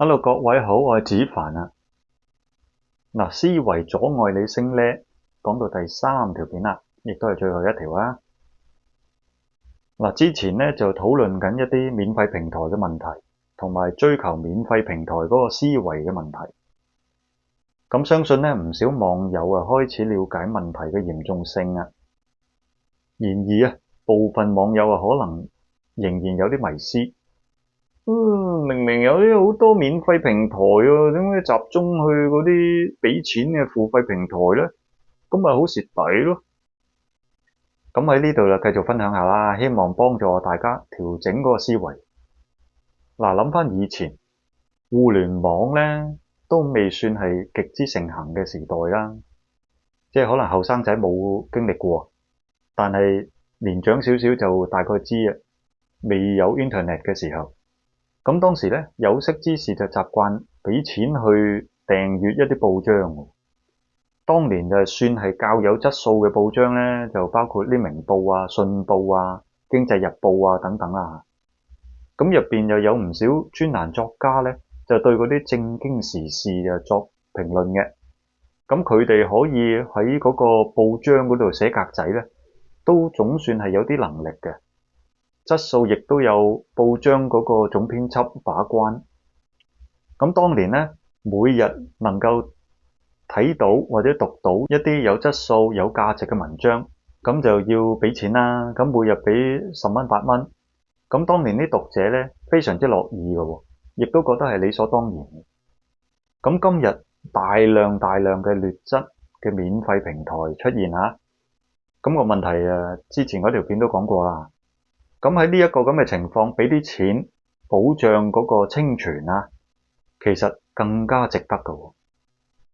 Hello，各位好，我係子凡啊。嗱，思維阻礙你升呢，講到第三條片啦，亦都係最後一條啊。嗱，之前呢就討論緊一啲免費平台嘅問題，同埋追求免費平台嗰個思維嘅問題。咁相信呢唔少網友啊開始了解問題嘅嚴重性啊。然而啊，部分網友啊可能仍然有啲迷思。明明有啲好多免費平台啊，點解集中去嗰啲俾錢嘅付費平台呢？咁咪好蝕底咯。咁喺呢度就繼續分享下啦，希望幫助大家調整嗰個思維。嗱，諗翻以前互聯網呢都未算係極之盛行嘅時代啦，即係可能後生仔冇經歷過，但係年長少少就大概知啊。未有 internet 嘅時候，咁當時呢有識之士就習慣俾錢去訂閱一啲報章。當年就算係較有質素嘅報章呢，就包括啲明報啊、信報啊、經濟日報啊等等啦。咁入邊又有唔少專欄作家呢，就對嗰啲正經時事啊作評論嘅。咁佢哋可以喺嗰個報章嗰度寫格仔呢，都總算係有啲能力嘅。質素亦都有報章嗰個總編輯把關。咁當年呢，每日能夠睇到或者讀到一啲有質素、有價值嘅文章，咁就要俾錢啦。咁每日俾10蚊、8蚊。咁當年啲讀者呢，非常之樂意嘅，亦都覺得係理所當然嘅。咁今日大量嘅劣質嘅免費平台出現吓，咁個問題之前嗰條片都講過啦。咁喺呢一個咁嘅情況，俾啲錢保障嗰個清泉啊，其實更加值得㗎。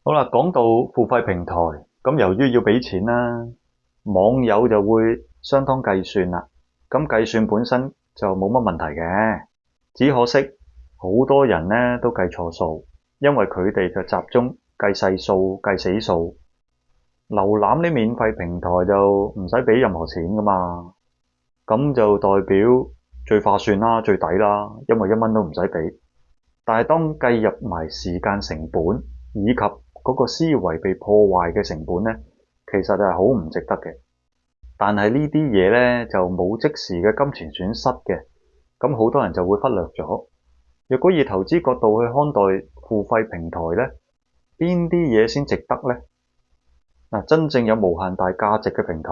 好啦，講到付費平台，咁由於要俾錢啦，網友就會相當計算啦。咁計算本身就冇乜問題嘅，只可惜好多人呢都計錯數，因為佢哋就集中計細數、計死數。瀏覽啲免費平台就唔使俾任何錢㗎嘛。咁就代表最划算啦，最抵啦，因為1蚊都唔使俾。但係當計入埋時間成本以及嗰個思維被破壞嘅成本呢，其實係好唔值得嘅。但係呢啲嘢呢，就冇即時嘅金錢損失嘅，咁好多人就會忽略咗。若果以投資角度去看待付費平台呢，邊啲嘢先值得呢？嗱，真正有無限大價值嘅平台，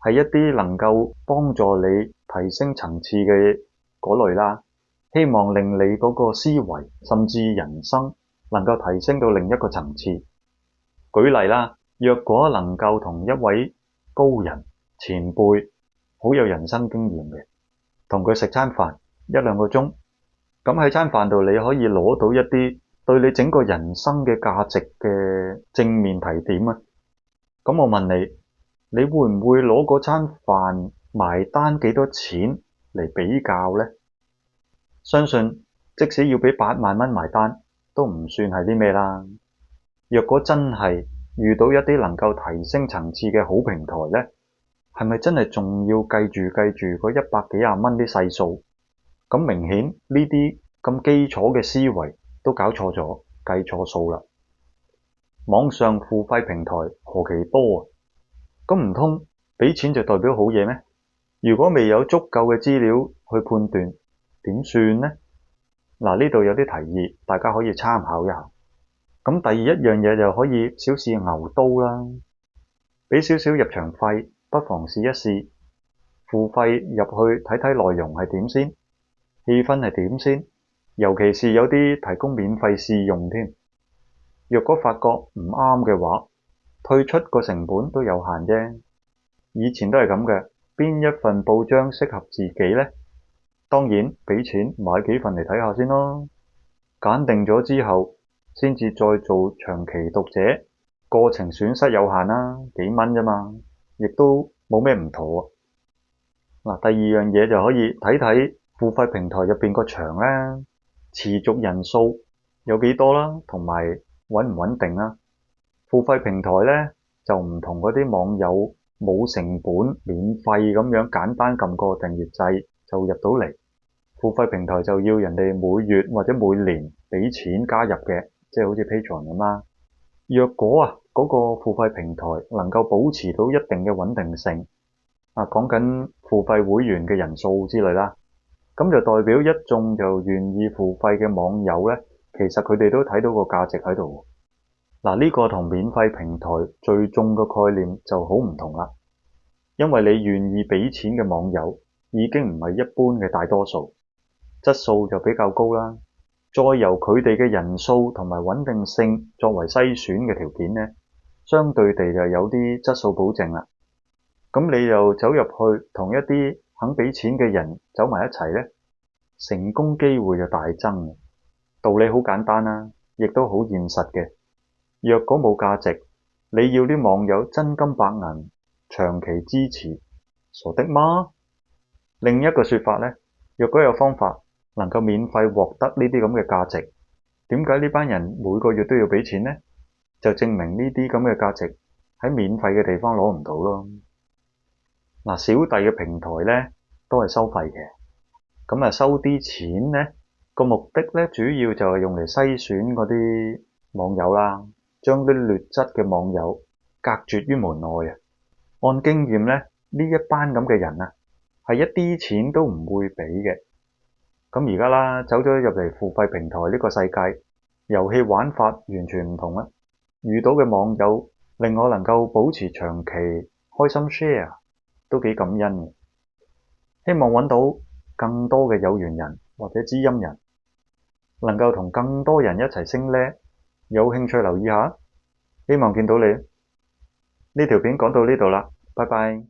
係一啲能夠幫助你提升層次嘅嗰類啦，希望令你嗰個思維甚至人生能夠提升到另一個層次。舉例啦，若果能夠同一位高人前輩好有人生經驗嘅，同佢食餐飯1-2個鐘，咁喺餐飯度你可以攞到一啲對你整個人生嘅價值嘅正面提點啊。咁我問你，你會唔會攞嗰餐飯埋單幾多錢嚟比較呢？相信即使要俾8萬蚊埋單，都唔算係啲咩啦。若果真係遇到一啲能夠提升層次嘅好平台呢，係咪真係仲要計住嗰100幾廿蚊啲細數？咁明顯呢啲咁基礎嘅思維都搞錯咗，計錯數啦。網上付費平台何其多啊！咁唔通俾錢就代表好嘢咩？如果未有足夠嘅資料去判斷，點算呢？嗱，呢度有啲提議，大家可以參考一下。咁第一樣嘢就可以小試牛刀啦，俾少少入場費，不妨試一試。付費入去睇睇內容係點先，氣氛係點先，尤其是有啲提供免費試用添。若果發覺唔啱嘅話，退出個成本都有限啫。以前都係咁嘅，邊一份報章適合自己呢？當然俾錢買幾份嚟睇下先咯。揀定咗之後，先至再做長期讀者，過程損失有限啦，幾蚊啫嘛，亦都冇咩唔妥啊。第二樣嘢就可以睇睇付費平台入邊個牆咧，持續人數有幾多啦，同埋穩唔穩定啦。付費平台咧就唔同嗰啲網友冇成本免費咁樣簡單撳個訂閱掣就入到嚟。付費平台就要人哋每月或者每年俾錢加入嘅，即係好似 Patreon 咁啦。若果嗰個付費平台能夠保持到一定嘅穩定性，講緊付費會員嘅人數之類啦，咁就代表一眾就願意付費嘅網友咧，其實佢哋都睇到個價值喺度。呢個同免費平台最終嘅概念就好唔同啦，因為你願意俾錢嘅網友已經唔係一般嘅大多數，質素就比較高啦。再由佢哋嘅人數同埋穩定性作為篩選嘅條件呢，相對地就有啲質素保證啦。咁你又走入去同一啲肯俾錢嘅人走埋一齊呢，成功機會就大增。道理好簡單啦，亦都好現實嘅。若果冇價值，你要啲網友真金白銀長期支持，傻的嗎？另一個說法呢，若果有方法能夠免費獲得呢啲咁嘅價值，點解呢班人每個月都要俾錢呢？就證明呢啲咁嘅價值喺免費嘅地方攞唔到咯。小弟嘅平台呢都係收費嘅，咁收啲錢呢個目的呢，主要就係用嚟篩選嗰啲網友啦，將啲劣質嘅網友隔絕於門外啊。按經驗呢，呢一班咁嘅人係一啲錢都唔會俾嘅。咁而家啦，走咗入嚟付費平台呢個世界，遊戲玩法完全唔同啦。遇到嘅網友令我能夠保持長期開心 share， 都幾感恩嘅。希望揾到更多嘅有緣人或者知音人，能夠同更多人一齊升呢。有興趣留意下，希望見到你。呢條片講到呢度啦，拜拜。